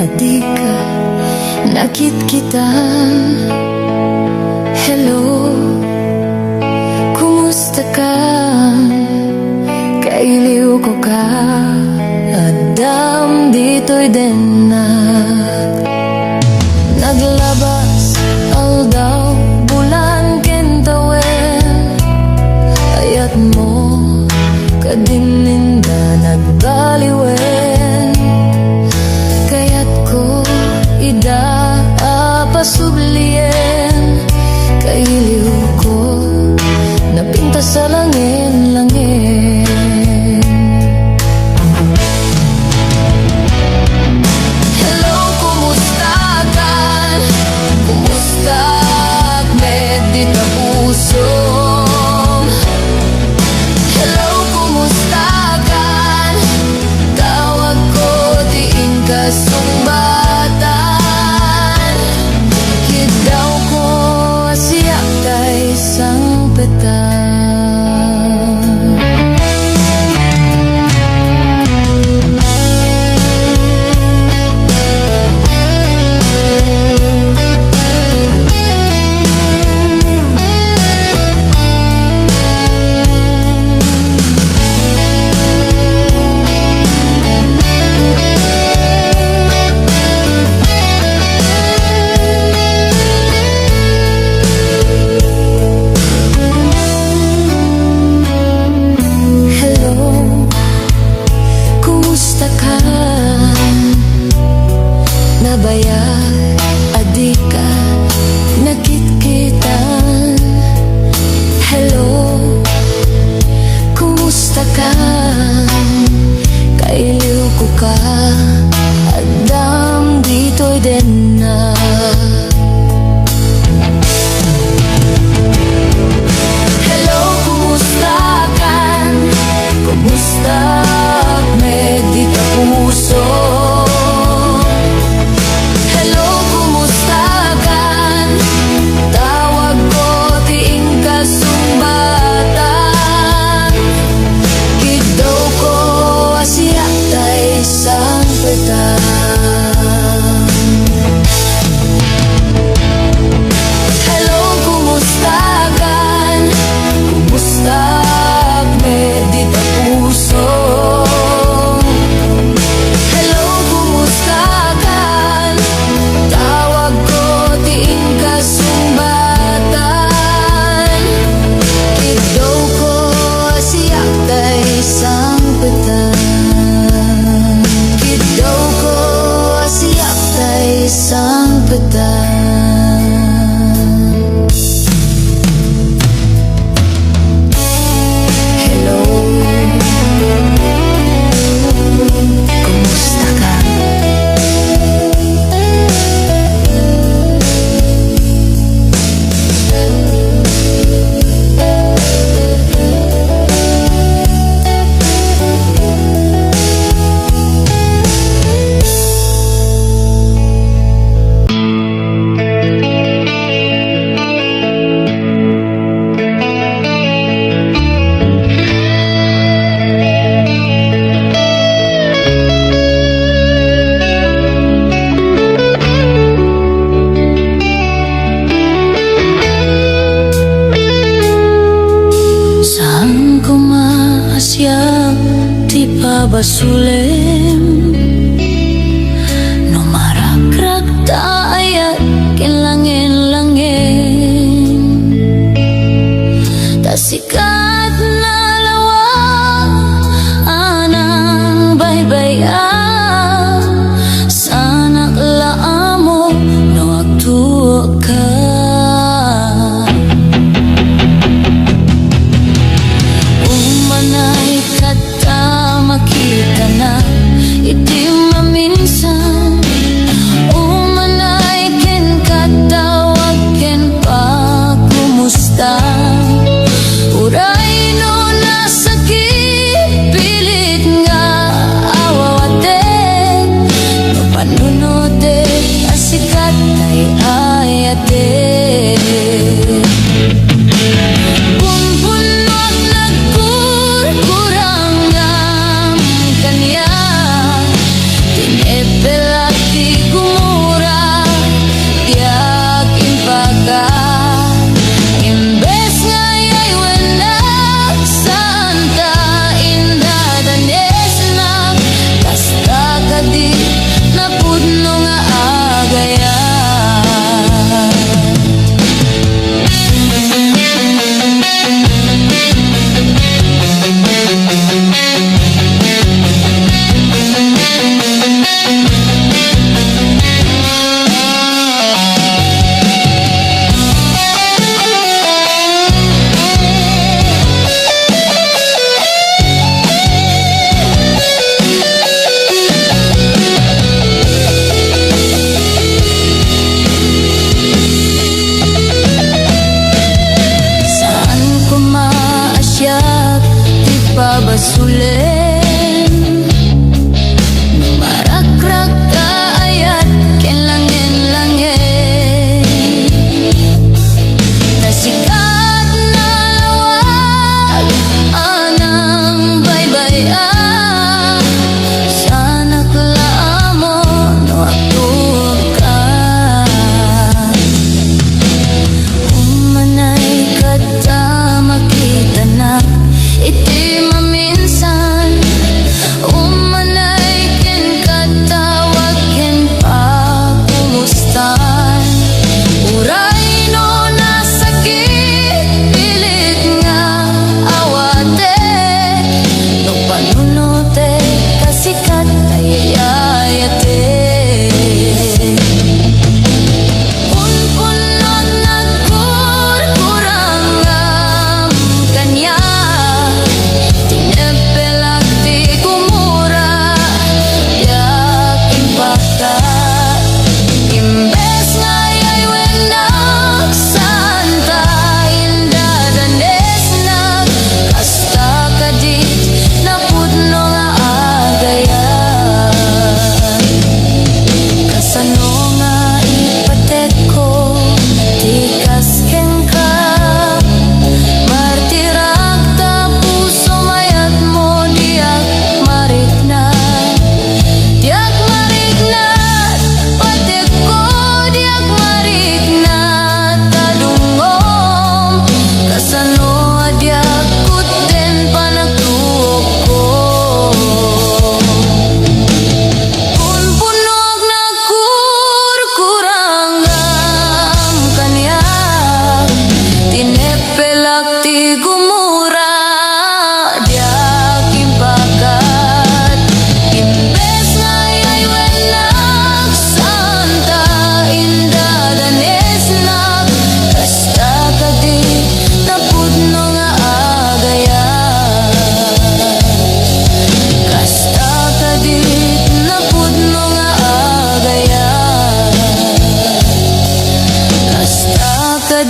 adika nakitkitan. Hello, kumusta ka? Kailiw ko ka, adam dito'y din na naglabas aldaw bulan kentawen. Ayat mo kadininda nagbaliwen, kayat ko ida pasublien. Kailiw ko napinta sa langin-langin. Hello, kumusta ka? Kumusta medit na puso? Hello, kumusta ka? Tawag ko diin ka sumbatan. Kidaw ko siya kay sang petan. Nabayag adika nakitkitan. Hello, kumusta ka? Kailiw ko ka, adam dito'y din na hello, kumusta ka? Kumusta medit na puso?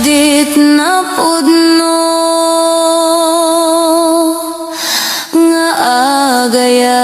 dit na pudno nga agaya.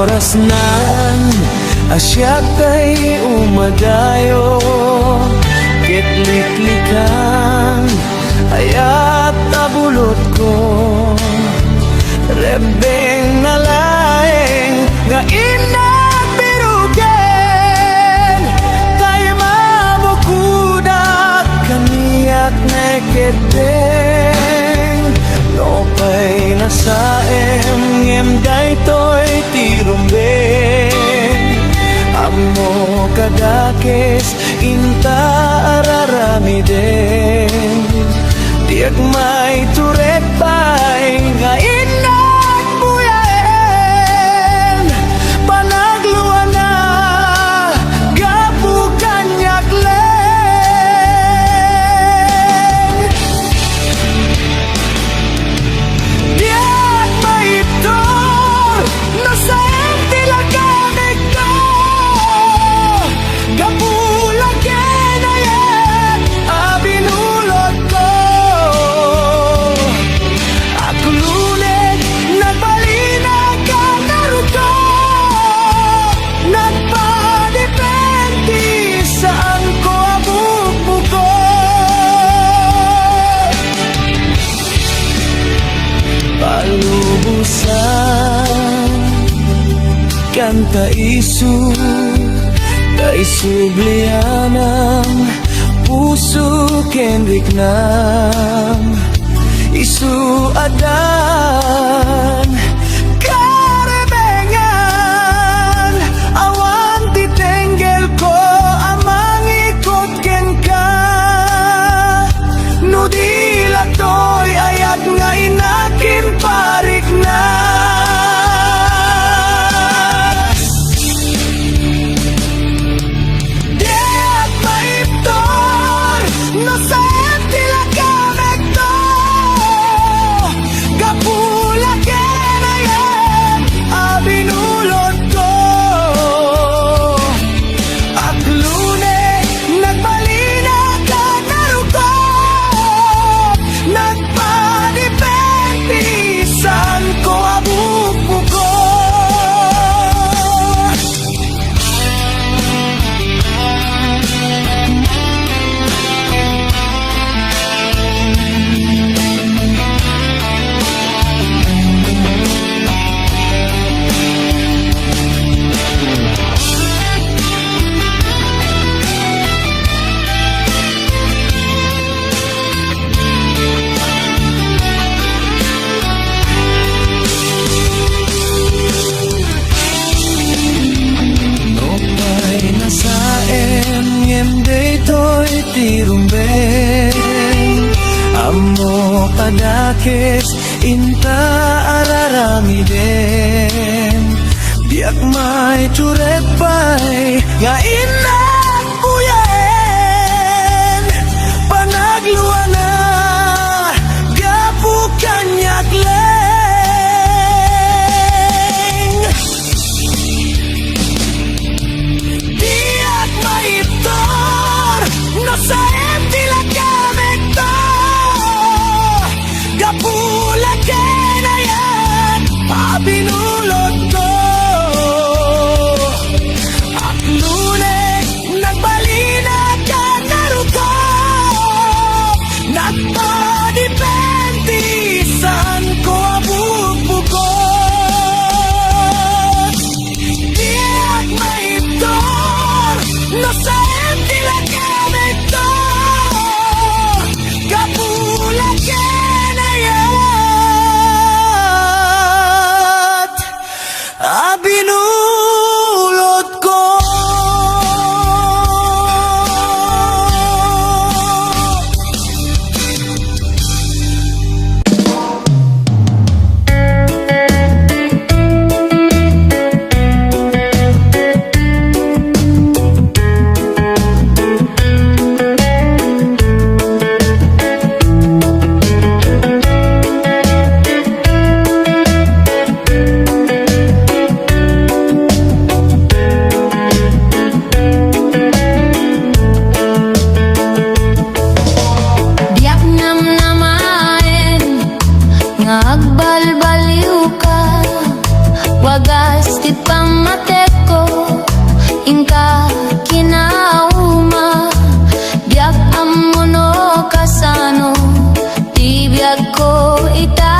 Oras nan asya kay umadayo, kitliklikan ayat tabulot ko, rebeng nalaeng nga inabirugen, kay mabukudak kaniyak neketeng, no kay nasaem ngem daytoy tirumbeng, amo kadakes inta araramiden, diag may turet pay nga inat buyaen, panagluan na gapu kanyak leng, diag may itor nasa tilagamig ko, gapulag kenayet abinulot ko, akulunet nagbalinag ka naruto, nagpadepende saan ko abubuko, palubusan kanta isu kay sublianang puso kendik nam isu adan karebengan, awan titenggel ko amang ikot ken ka, no dila toy ayat nga inakin parik na. Diag maiptor no sa tilagamig to, gapula kenayet abinulot ko, at lunes nagbalina ka naruto, nagpadepende saan ko abubuko. Nopay nasaem ngem daytoy tirumbeng, amo kadakes inta araramiden, diak may turet pay nga inak buyaen, panagluan na gapu kanyak leng, diak maitor no sa tilagamig to, gapula kenayet abinulot ko, at lunes kinauma, biag amuno kasano, di biag ko ita,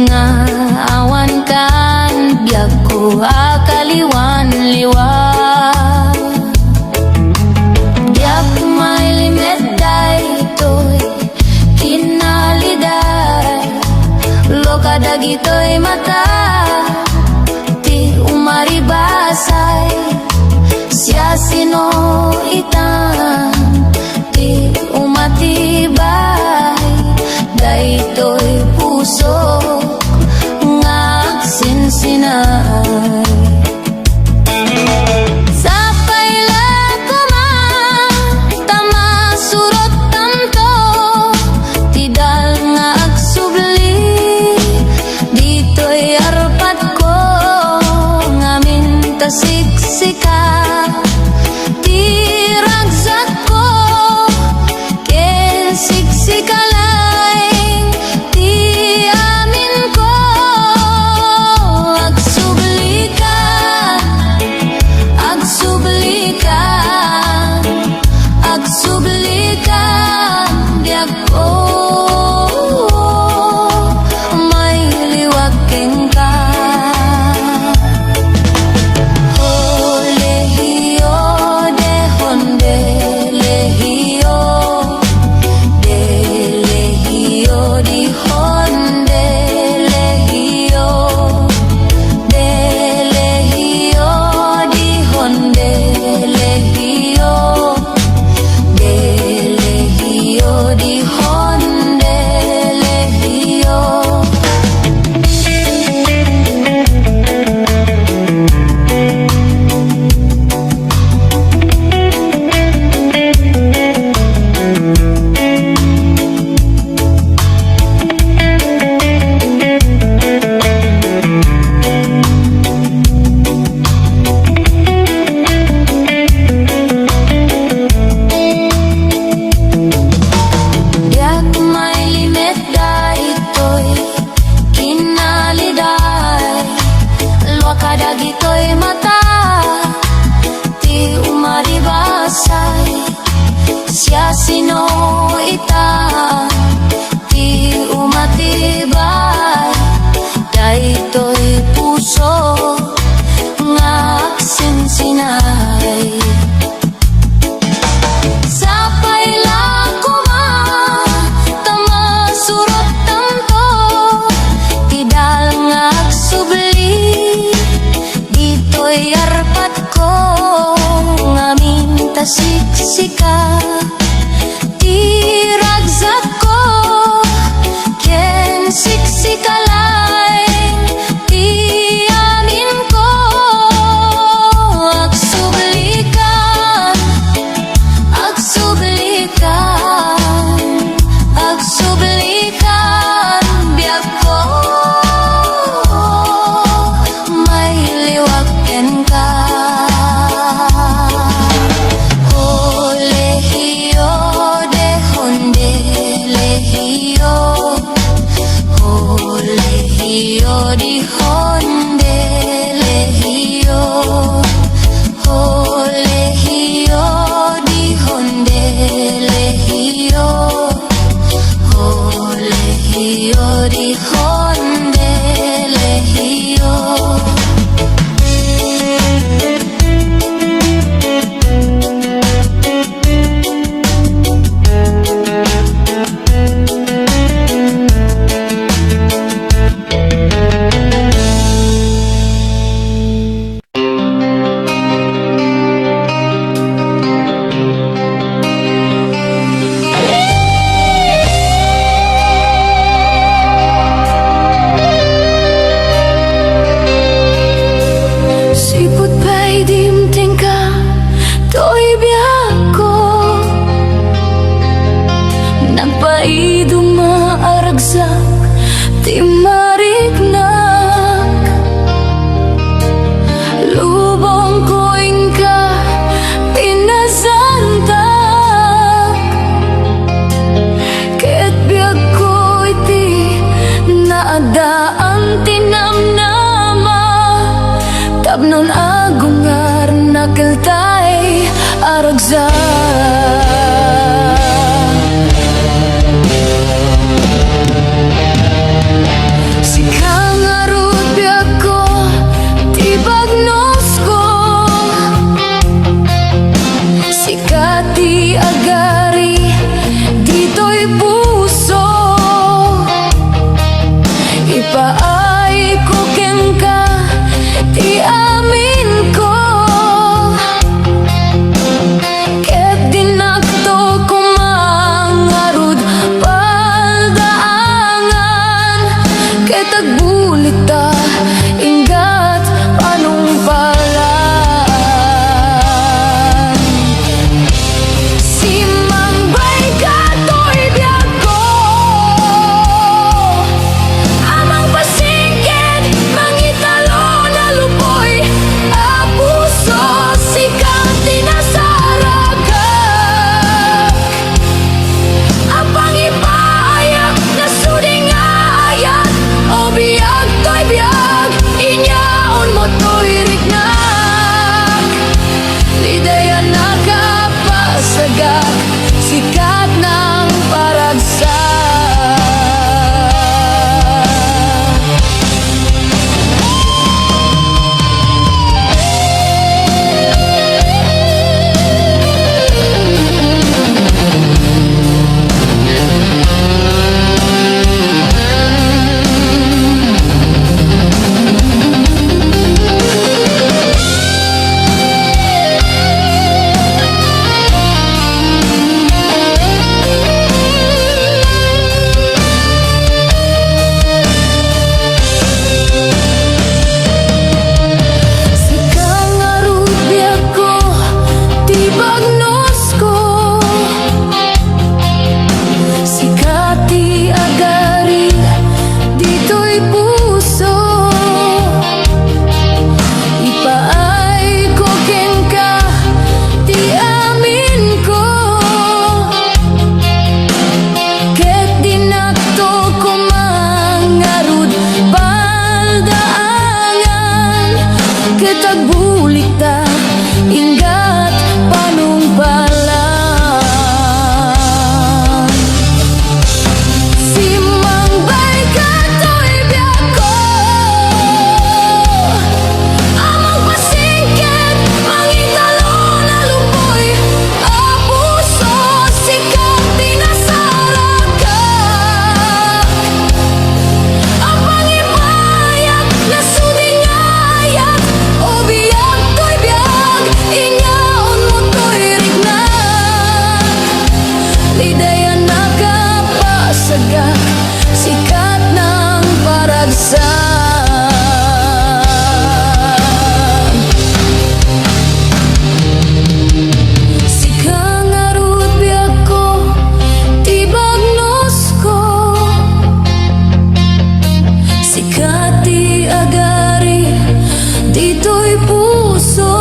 nga awan kan, biag ko akaliwan liwa. Biag may limit daytoy, kinaliday, loka dagitoy mata, ti umaribasay, siya sino itang, ti umatibay, daytoy puso nga sinsinay. Sa paila ko man, tama surot tanto, tidal nga agsubli, dito'y arpat ko, ngamin tasiksika, tiragsak ko, ken siksikalay, ti amin ko, agsubli ka, agsubli ka, agsubli ka, diag ko, may liwag ken ka. Lehiyo de honde, lehiyo de lehiyo di honde, lehiyo de lehiyo di honde, lehiyo de lehiyo di honde, lehiyo. Diag may limit daytoy, kinaliday, luwaka dagitoy mata, ti umaribasay, siya sino ita, ti umatibay, daytoy puso nga sinsinay. Sa paila ko man, tama surot tanto, tidal nga agsubli, dito'y arpat ko, ngamin tasiksika, tiragsak ko, ken siksikalay, ti amin ko, agsubli ka, agsublikan, agsublikan, biag ko, may liwag ken ka. Lehiyo de honde, lehiyo, lehiyo di honde, lehiyo, lehiyo di honde, lehiyo, lehiyo di honde, lehiyo. Sipot pa'y dimting ka, to'y biyak ko, nagpa'y dumaaragsak, ti mariknak, lubong ko'y ka, pinasantak, ket biyak ko'y ti naadaan tinamnama, tapnon agungar nakilta paragsa. Sikang arut biag ko, di bagnos ko. Sikati agari, dito'y puso. Ipaay ko ken ka, di amin ko. Ket dinakto ko mangarud paldaangan. Ket agbulit ta ingat panungpalan. Simangbay ka to'y biag ko, amang pasigid mangitalo na lupoy a puso. Sikang tinasaragak ang pangipayak na sudingayat. O biag to'y biag, inyaon mo to'y rignak. Lidaya nakapasagak, sikat ng paragsa. Sikang arut biag ko, di bagnos ko. Sikati agari, dito'y puso. Ipaay ko ken ka, di amin ko. Ket dinakto ko mangarud paldaangan. Ket agbulit ta ingat panungpalan. Simangbay ka to'y biag ko, amang pasigid mangitalo na lupoy a puso. Sikang tinasaragak ang pangipayak na sudingayat. O biag to'y biag, inyaon mo to'y rignak. Lidaya nakapasagak, sikat ng paragsa. Sikang arut biag ko, di bagnos ko. Sikati agari, dito'y puso.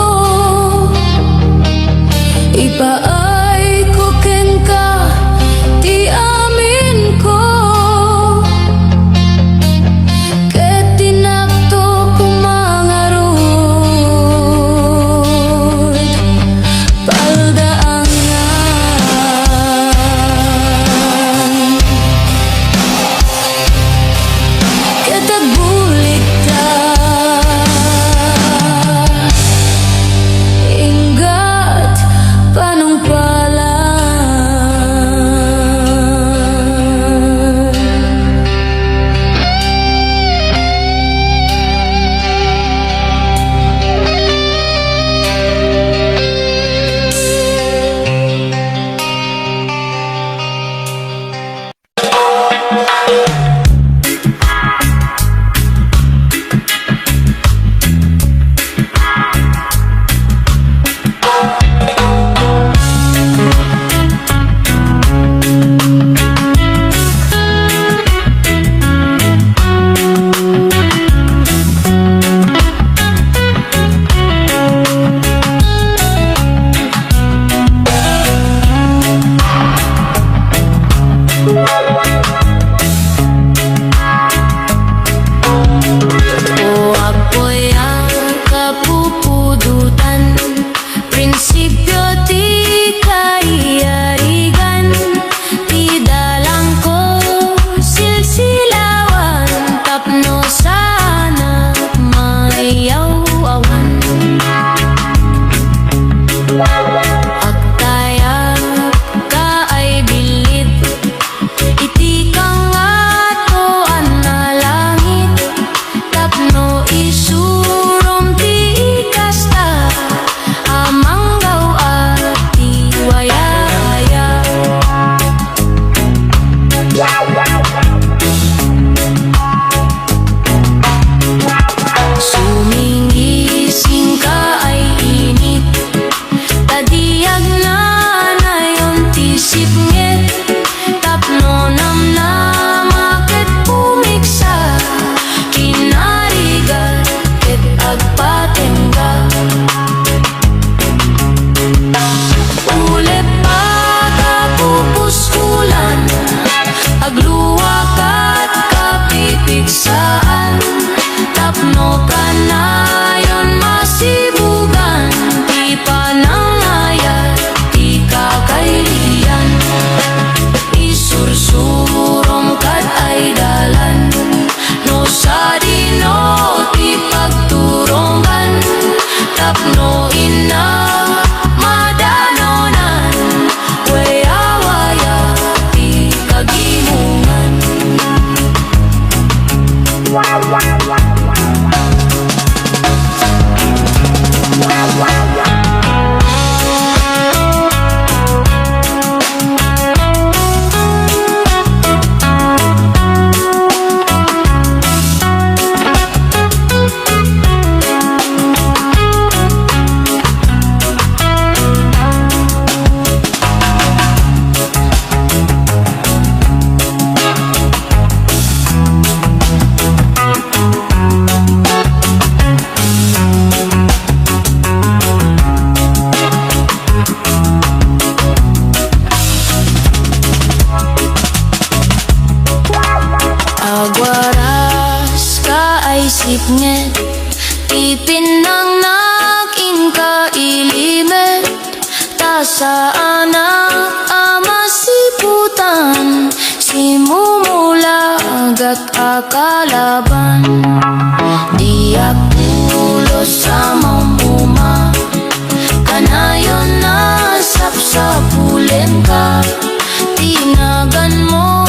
Ipaay ko ken ka, di amin ko. Ket dinakto ko mangarud paldaangan. Ket agbulit ta ingat panungpalan. sa anak ama siputan, simumulag at akalaban. Di akulo sa mamuma, kanayon na sapsapulen ka, tinagan mo